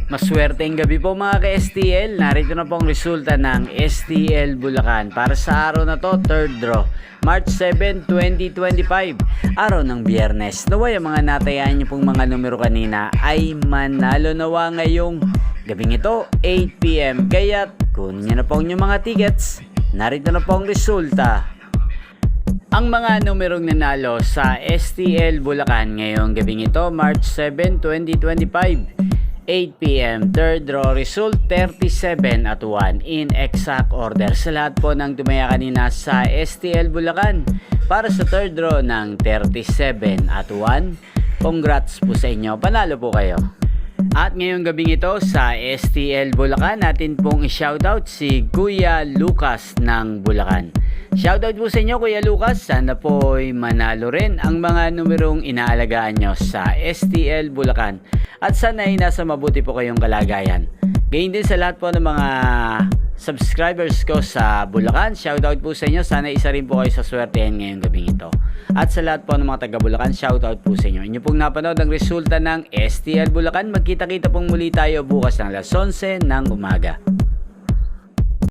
Maswerteng gabi po mga ka-STL. Narito na po ang resulta ng STL Bulacan para sa araw na to, third draw, March 7, 2025, araw ng Biyernes. Naway ang mga natayaan niyo pong mga numero kanina ay manalo nawa ngayong gabing ito, 8 PM. Kaya kunin niyo na po ang inyong mga tickets. Narito na po ang resulta. Ang mga numerong nanalo sa STL Bulacan ngayong gabing ito, March 7, 2025, 8 PM, third draw result 37 at 1 in exact order. Sa lahat po ng tumaya kanina sa STL Bulacan para sa third draw ng 37 at 1, congrats po sa inyo, panalo po kayo. At ngayong gabing ito sa STL Bulacan, natin pong i-shoutout si Kuya Lucas ng Bulacan. Shoutout po sa inyo Kuya Lucas, sana po ay manalo rin ang mga numerong inaalagaan nyo sa STL Bulacan. At sana ay nasa mabuti po kayong kalagayan. Gayun din sa lahat po ng mga subscribers ko sa Bulacan, shoutout po sa inyo, sana isa rin po kayo sa swertehan ngayong gabing ito. At sa lahat po ng mga taga Bulacan, shoutout po sa inyo. Inyo pong napanood ang resulta ng STL Bulacan. Magkita-kita pong muli tayo bukas ng alas 11 ng umaga.